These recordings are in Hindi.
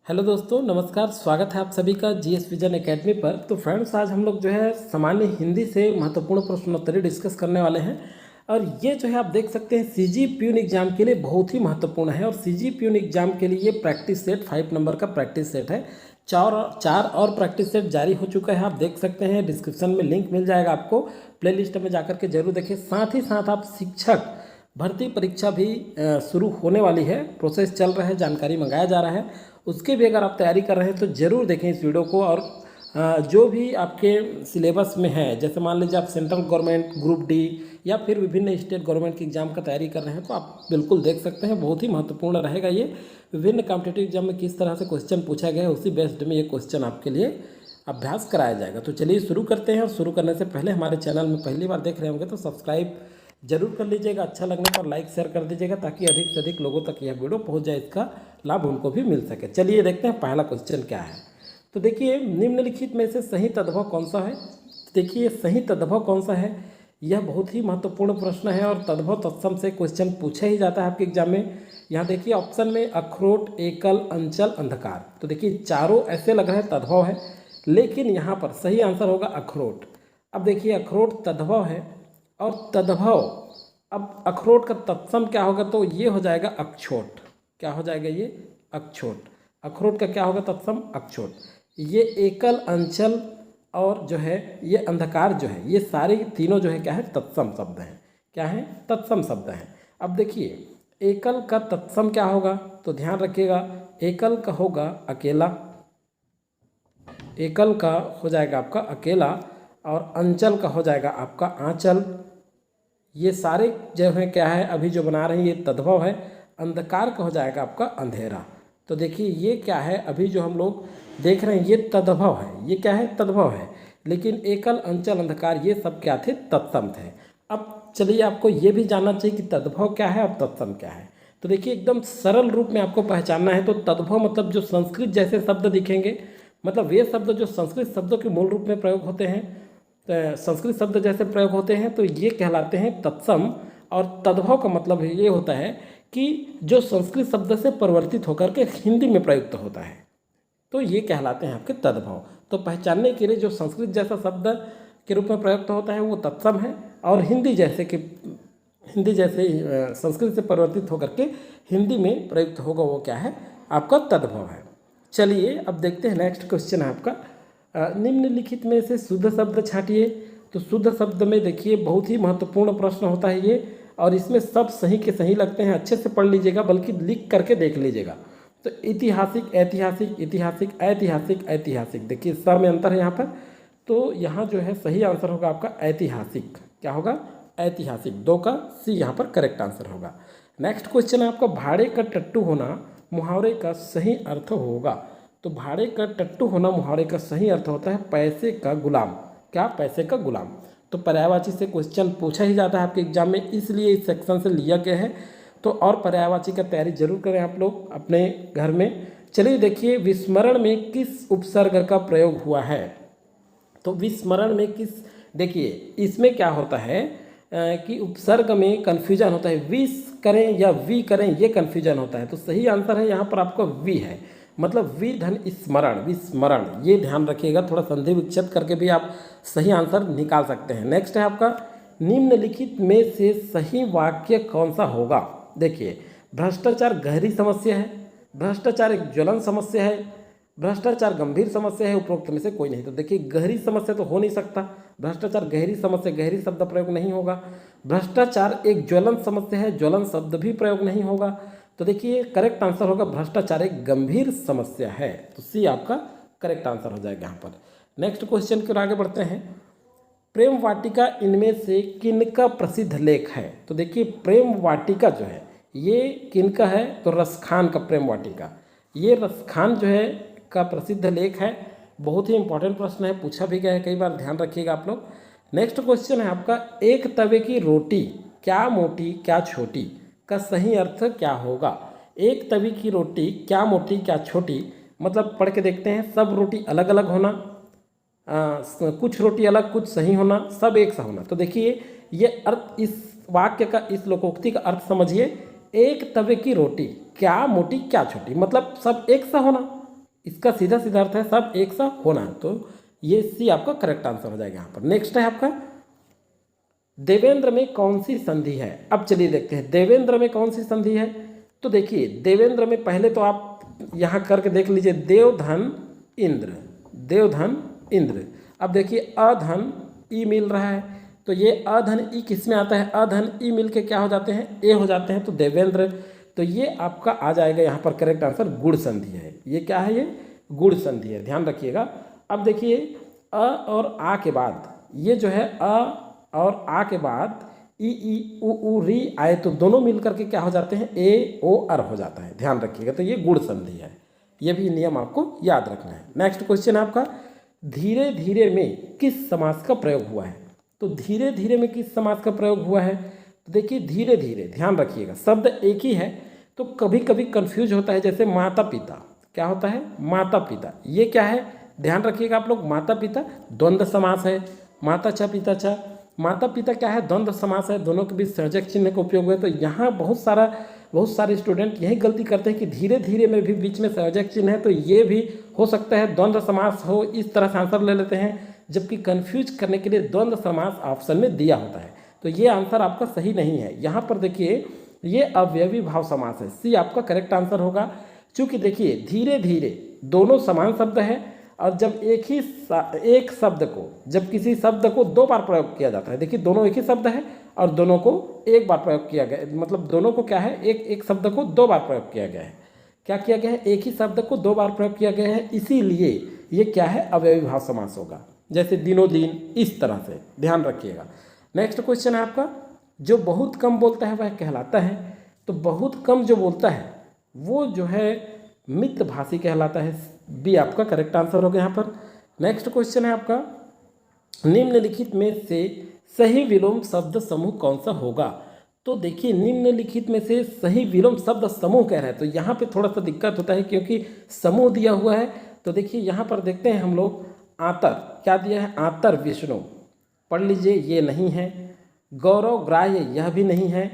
हेलो दोस्तों, नमस्कार। स्वागत है आप सभी का जीएस विजन एकेडमी पर। तो फ्रेंड्स, आज हम लोग जो है सामान्य हिंदी से महत्वपूर्ण प्रश्नोत्तरी डिस्कस करने वाले हैं। और ये जो है आप देख सकते हैं सीजी प्यून एग्जाम के लिए बहुत ही महत्वपूर्ण है। और सीजी प्यून एग्जाम के लिए ये प्रैक्टिस सेट 5 नंबर का प्रैक्टिस सेट है। चार और प्रैक्टिस सेट जारी हो चुका है, आप देख सकते हैं। डिस्क्रिप्शन में लिंक मिल जाएगा आपको, प्लेलिस्ट में जाकर के जरूर देखें। साथ ही साथ आप शिक्षक भर्ती परीक्षा भी शुरू होने वाली है, प्रोसेस चल रहा है, जानकारी मंगाया जा रहा है। उसके भी अगर आप तैयारी कर रहे हैं तो ज़रूर देखें इस वीडियो को। और जो भी आपके सिलेबस में है, जैसे मान लीजिए आप सेंट्रल गवर्नमेंट ग्रुप डी या फिर विभिन्न स्टेट गवर्नमेंट के एग्जाम का तैयारी कर रहे हैं, तो आप बिल्कुल देख सकते हैं। बहुत ही महत्वपूर्ण रहेगा ये। विभिन्न कॉम्पिटिटिव एग्जाम में किस तरह से क्वेश्चन पूछा गया है, उसी बेस्ड में ये क्वेश्चन आपके लिए अभ्यास कराया जाएगा। तो चलिए शुरू करते हैं। और शुरू करने से पहले हमारे चैनल में पहली बार देख रहे होंगे तो सब्सक्राइब जरूर कर लीजिएगा। अच्छा लगने पर लाइक शेयर कर दीजिएगा, ताकि अधिक से अधिक लोगों तक यह वीडियो पहुंच जाए, इसका लाभ उनको भी मिल सके। चलिए देखते हैं पहला क्वेश्चन क्या है। तो देखिए, निम्नलिखित में से सही तद्भव कौन सा है। देखिए, सही तद्भव कौन सा है, यह बहुत ही महत्वपूर्ण प्रश्न है। और तद्भव तत्सम से क्वेश्चन पूछा ही जाता है आपके एग्जाम में। यहाँ देखिए ऑप्शन में अखरोट, एकल, अंचल, अंधकार। तो देखिए चारों ऐसे लग रहे हैं तद्भव है, लेकिन यहाँ पर सही आंसर होगा अखरोट। अब देखिए अखरोट तद्भव है और तद्भव, अब अखरोट का तत्सम क्या होगा, तो ये हो जाएगा अक्षोट। क्या हो जाएगा ये, अक्षोट। अखरोट का क्या होगा तत्सम, अक्षोट। ये एकल, अंचल और जो है ये अंधकार जो है, ये सारे तीनों जो है क्या है, तत्सम शब्द हैं। क्या है, तत्सम शब्द हैं। अब देखिए एकल का तत्सम क्या होगा, तो ध्यान रखिएगा, एकल का होगा अकेला, एकल का हो जाएगा आपका अकेला, और अंचल का हो जाएगा आपका आंचल। ये सारे जो है क्या है, अभी जो बना रहे हैं ये तद्भव है। अंधकार का हो जाएगा आपका अंधेरा। तो देखिए ये क्या है, अभी जो हम लोग देख रहे हैं ये तद्भव है। ये क्या है, तद्भव है। लेकिन एकल, अंचल, अंधकार ये सब क्या थे, तत्सम थे। अब चलिए आपको ये भी जानना चाहिए कि तद्भव क्या है और तत्सम क्या है। तो देखिए एकदम सरल रूप में आपको पहचानना है। तो तद्भव मतलब जो संस्कृत जैसे शब्द दिखेंगे, मतलब वे शब्द जो संस्कृत शब्दों के मूल रूप में प्रयोग होते हैं, संस्कृत शब्द जैसे प्रयोग होते हैं, तो ये कहलाते हैं तत्सम। और तद्भव का मतलब ये होता है कि जो संस्कृत शब्द से परिवर्तित होकर के हिंदी में प्रयुक्त होता है, तो ये कहलाते हैं आपके तद्भव। तो पहचानने के लिए जो संस्कृत जैसा शब्द के रूप में प्रयुक्त होता है वो तत्सम है, और हिंदी जैसे संस्कृत से परिवर्तित होकर के हिंदी में प्रयुक्त होगा वो क्या है, आपका तद्भव है। चलिए अब देखते हैं नेक्स्ट क्वेश्चन है आपका, निम्नलिखित में से शुद्ध शब्द छांटिए। तो शुद्ध शब्द में देखिए बहुत ही महत्वपूर्ण प्रश्न होता है ये, और इसमें सब सही के सही लगते हैं। अच्छे से पढ़ लीजिएगा, बल्कि लिख करके देख लीजिएगा। तो ऐतिहासिक, ऐतिहासिक, ऐतिहासिक, ऐतिहासिक, ऐतिहासिक, देखिए स में अंतर है यहाँ पर। तो यहाँ जो है सही आंसर होगा आपका ऐतिहासिक। क्या होगा, ऐतिहासिक। 2 का सी यहाँ पर करेक्ट आंसर होगा। नेक्स्ट क्वेश्चन है आपका, भाड़े का टट्टू होना मुहावरे का सही अर्थ होगा। तो भाड़े का टट्टू होना मुहावरे का सही अर्थ होता है पैसे का गुलाम। क्या, पैसे का गुलाम। तो पर्यायवाची से क्वेश्चन पूछा ही जाता है आपके एग्जाम में, इसलिए इस सेक्शन से लिया गया है। तो और पर्यायवाची का तैयारी जरूर करें आप लोग अपने घर में। चलिए देखिए, विस्मरण में किस उपसर्ग का प्रयोग हुआ है। तो विस्मरण में किस, देखिए इसमें क्या होता है कि उपसर्ग में कन्फ्यूजन होता है। विस करें या वी करें, ये कन्फ्यूजन होता है। तो सही आंसर है यहाँ पर आपका वी है, मतलब वि धन स्मरण, विस्मरण। ये ध्यान रखिएगा, थोड़ा संधि विच्छेद करके भी आप सही आंसर निकाल सकते हैं। नेक्स्ट है आपका, निम्नलिखित में से सही वाक्य कौन सा होगा। देखिए, भ्रष्टाचार गहरी समस्या है, भ्रष्टाचार एक ज्वलन समस्या है, भ्रष्टाचार गंभीर समस्या है, उपरोक्त में से कोई नहीं। तो देखिए गहरी समस्या तो हो नहीं सकता, भ्रष्टाचार गहरी समस्या, गहरी शब्द प्रयोग नहीं होगा। भ्रष्टाचार एक ज्वलन समस्या है, ज्वलन शब्द भी प्रयोग नहीं होगा। तो देखिए करेक्ट आंसर होगा भ्रष्टाचार एक गंभीर समस्या है। तो सी आपका करेक्ट आंसर हो जाएगा यहाँ पर। नेक्स्ट क्वेश्चन की ओर आगे बढ़ते हैं, प्रेम वाटिका इनमें से किनका प्रसिद्ध लेख है। तो देखिए प्रेम वाटिका जो है ये किनका है, तो रसखान का प्रेम वाटिका। ये रसखान जो है का प्रसिद्ध लेख है। बहुत ही इंपॉर्टेंट प्रश्न है, पूछा भी गया है कई बार, ध्यान रखिएगा आप लोग। नेक्स्ट क्वेश्चन है आपका, एक तवे की रोटी क्या मोटी क्या छोटी का सही अर्थ क्या होगा। एक तवे की रोटी क्या मोटी क्या छोटी, मतलब पढ़ के देखते हैं। सब रोटी अलग अलग होना, कुछ रोटी अलग, कुछ सही होना, सब एक सा होना। तो देखिए ये अर्थ, इस वाक्य का, इस लोकोक्ति का अर्थ समझिए। एक तवे की रोटी क्या मोटी क्या छोटी, मतलब सब एक सा होना, इसका सीधा सीधा अर्थ है सब एक सा होना। तो ये सी आपका करेक्ट आंसर हो जाएगा यहाँ पर। नेक्स्ट है आपका देवेंद्र में कौन सी संधि है। अब चलिए देखते हैं देवेंद्र में कौन सी संधि है। तो देखिए देवेंद्र में पहले तो आप यहाँ करके देख लीजिए देवधन इंद्र, देवधन इंद्र। अब देखिए अधन ई मिल रहा है, तो ये अधन ई किस में आता है, अधन ई मिल के क्या हो जाते हैं, ए हो जाते हैं, तो देवेंद्र। तो ये आपका आ जाएगा यहाँ पर करेक्ट आंसर गुण संधि है। ये क्या है, ये गुण संधि है, ध्यान रखिएगा। अब देखिए अ और आ के बाद ये जो है अ और आ के बाद ई उ री आए तो दोनों मिलकर के क्या हो जाते हैं, ए ओ अर हो जाता है, ध्यान रखिएगा। तो ये गुण संधि है, ये भी नियम आपको याद रखना है। नेक्स्ट क्वेश्चन है आपका धीरे धीरे में किस समास का प्रयोग हुआ है। तो धीरे धीरे में किस समास का प्रयोग हुआ है, तो देखिए धीरे धीरे, ध्यान रखिएगा, शब्द एक ही है तो कभी कभी कंफ्यूज होता है। जैसे माता पिता, क्या होता है, माता पिता, ये क्या है, ध्यान रखिएगा आप लोग, माता पिता द्वंद्व समास है, माता च पिता च, माता पिता क्या है, द्वंद्व समास है, दोनों के बीच संयोजक चिन्ह का उपयोग हुआ है। तो यहाँ बहुत सारे स्टूडेंट यही गलती करते हैं कि धीरे धीरे में भी बीच में संयोजक चिन्ह है, तो ये भी हो सकता है द्वंद्व समास हो, इस तरह से आंसर ले लेते हैं, जबकि कंफ्यूज करने के लिए द्वंद्व समास ऑप्शन में दिया होता है। तो ये आंसर आपका सही नहीं है। यहाँ पर देखिए ये अवयवी भाव समास है, सी आपका करेक्ट आंसर होगा। चूँकि देखिए धीरे धीरे दोनों समान शब्द है, और जब एक शब्द को, जब किसी शब्द को दो बार प्रयोग किया जाता है, देखिए दोनों एक ही शब्द है और दोनों को एक बार प्रयोग किया गया, मतलब दोनों को क्या है, एक शब्द को दो बार प्रयोग किया गया है। क्या किया गया है, एक ही शब्द को दो बार प्रयोग किया गया है, इसीलिए ये क्या है, अवयवी भाव समास होगा। जैसे दिनों दिन, इस तरह से ध्यान रखिएगा। नेक्स्ट क्वेश्चन है आपका जो बहुत कम बोलता है वह कहलाता है। तो बहुत कम जो बोलता है वो जो है मितभाषी कहलाता है, बी आपका करेक्ट आंसर होगा यहाँ पर। नेक्स्ट क्वेश्चन है आपका निम्नलिखित में से सही विलोम शब्द समूह कौन सा होगा। तो देखिए निम्नलिखित में से सही विलोम शब्द समूह कह रहे हैं, तो यहाँ पे थोड़ा सा दिक्कत होता है क्योंकि समूह दिया हुआ है। तो देखिए यहाँ पर देखते हैं हम लोग, आतर क्या दिया है, आतर विष्णु, पढ़ लीजिए, ये नहीं है। गौरव ग्राह्य, यह भी नहीं है।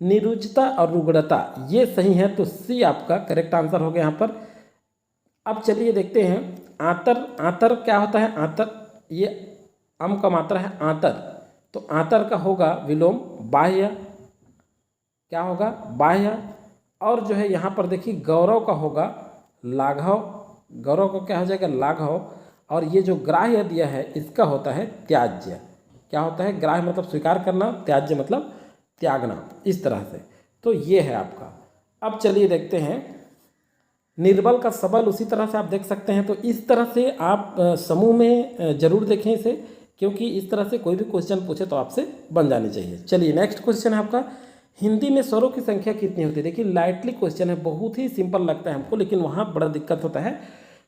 निरुजता और रुग्णता, ये सही है, तो सी आपका करेक्ट आंसर हो गया यहाँ पर। अब चलिए देखते हैं आतर, आतर क्या होता है, आतर ये अम का मात्रा है आतर, तो आतर का होगा विलोम बाह्य, क्या होगा, बाह्य। और जो है यहाँ पर देखिए गौरव का होगा लाघव, गौरव का क्या हो जाएगा, लाघव। और ये जो ग्राह्य दिया है इसका होता है त्याज्य, क्या होता है, ग्राह्य मतलब स्वीकार करना, त्याज्य मतलब त्यागना, इस तरह से। तो ये है आपका। अब चलिए देखते हैं निर्बल का सबल, उसी तरह से आप देख सकते हैं। तो इस तरह से आप समूह में जरूर देखें इसे, क्योंकि इस तरह से कोई भी क्वेश्चन पूछे तो आपसे बन जानी चाहिए। चलिए नेक्स्ट क्वेश्चन है आपका हिंदी में स्वरों की संख्या कितनी होती है। देखिए लाइटली क्वेश्चन है, बहुत ही सिंपल लगता है हमको, लेकिन वहाँ बड़ा दिक्कत होता है।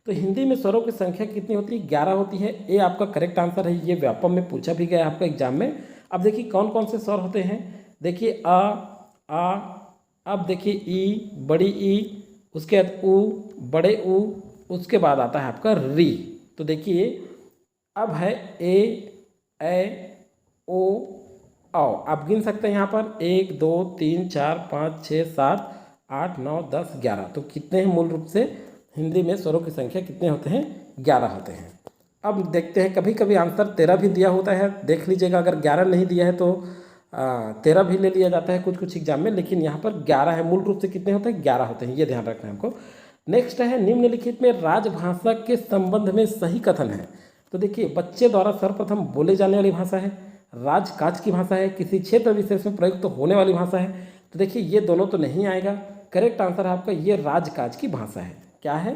तो हिंदी में स्वरों की संख्या कितनी होती है, 11 होती है, ये आपका करेक्ट आंसर है। ये व्यापम में पूछा भी गया आपका एग्जाम में। अब देखिए कौन कौन से स्वर होते हैं, देखिए आ, अब देखिए ई, बड़ी ई, उसके बाद ऊ, बड़े ऊ, उसके बाद आता है आपका री। तो देखिए अब है ए ओ औ, आप गिन सकते हैं यहाँ पर 1 2 3 4 5 6 7 8 9 10 11। तो कितने हैं मूल रूप से हिंदी में स्वरों की संख्या कितने होते हैं, 11 होते हैं। अब देखते हैं, कभी कभी आंसर 13 भी दिया होता है, देख लीजिएगा। अगर 11 नहीं दिया है तो 13 भी ले लिया जाता है कुछ कुछ एग्जाम में, लेकिन यहाँ पर 11 है। मूल रूप से कितने होते हैं, 11 होते हैं, ये ध्यान रखना है हमको। नेक्स्ट है निम्नलिखित में राजभाषा के संबंध में सही कथन है। तो देखिए बच्चे द्वारा सर्वप्रथम बोले जाने वाली भाषा है, राजकाज की भाषा है, किसी क्षेत्र विशेष में प्रयुक्त होने वाली भाषा है। तो देखिए ये दोनों तो नहीं आएगा, करेक्ट आंसर है आपका ये राजकाज की भाषा है। क्या है,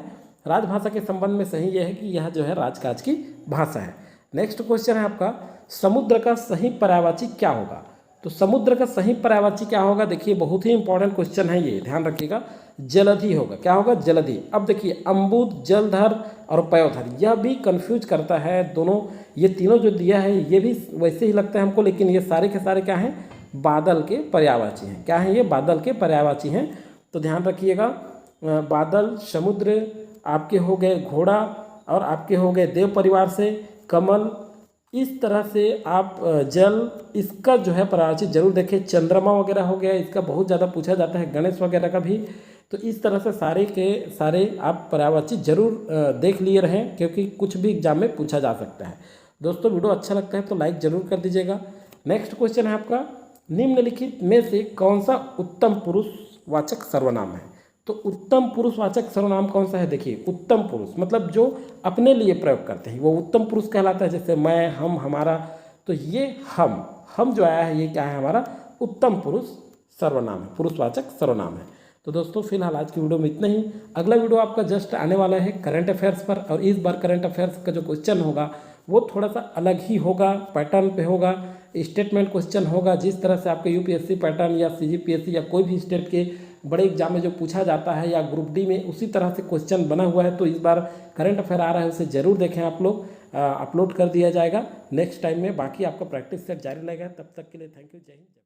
राजभाषा के संबंध में सही यह है कि यह जो है राजकाज की भाषा है। नेक्स्ट क्वेश्चन है आपका समुद्र का सही पर्यायवाची क्या होगा। तो समुद्र का सही पर्यायवाची क्या होगा, देखिए बहुत ही इंपॉर्टेंट क्वेश्चन है ये, ध्यान रखिएगा। जलधि होगा, क्या होगा, जलधि। अब देखिए अम्बुद, जलधर और पयोधर, यह भी कंफ्यूज करता है दोनों। ये तीनों जो दिया है ये भी वैसे ही लगता है हमको, लेकिन ये सारे के सारे क्या हैं, बादल के पर्यायवाची हैं। क्या है, ये बादल के पर्यायवाची हैं। तो ध्यान रखिएगा, बादल, समुद्र आपके हो गए, घोड़ा, और आपके हो गए देव परिवार से कमल, इस तरह से आप जल, इसका जो है पर्यायवाची जरूर देखें। चंद्रमा वगैरह हो गया, इसका बहुत ज़्यादा पूछा जाता है, गणेश वगैरह का भी। तो इस तरह से सारे के सारे आप पर्यायवाची जरूर देख लिए रहें, क्योंकि कुछ भी एग्जाम में पूछा जा सकता है। दोस्तों वीडियो अच्छा लगता है तो लाइक जरूर कर दीजिएगा। नेक्स्ट क्वेश्चन है आपका, निम्नलिखित में से कौन सा उत्तम पुरुषवाचक सर्वनाम है। तो उत्तम पुरुषवाचक सर्वनाम कौन सा है, देखिए उत्तम पुरुष मतलब जो अपने लिए प्रयोग करते हैं वो उत्तम पुरुष कहलाता है। जैसे मैं, हम, हमारा, तो ये हम जो आया है ये क्या है, हमारा उत्तम पुरुष सर्वनाम है, पुरुषवाचक सर्वनाम है। तो दोस्तों फिलहाल आज की वीडियो में इतना ही। अगला वीडियो आपका जस्ट आने वाला है करंट अफेयर्स पर, और इस बार करंट अफेयर्स का जो क्वेश्चन होगा वो थोड़ा सा अलग ही होगा, पैटर्न पे होगा, स्टेटमेंट क्वेश्चन होगा। जिस तरह से आपके यूपीएससी पैटर्न या सीजीपीएससी या कोई भी स्टेट के बड़े एग्जाम में जो पूछा जाता है या ग्रुप डी में, उसी तरह से क्वेश्चन बना हुआ है। तो इस बार करंट अफेयर आ रहा है, उसे जरूर देखें आप लोग, अपलोड कर दिया जाएगा नेक्स्ट टाइम में। बाकी आपका प्रैक्टिस सेट जारी रहेगा। तब तक के लिए थैंक यू, जय हिंद।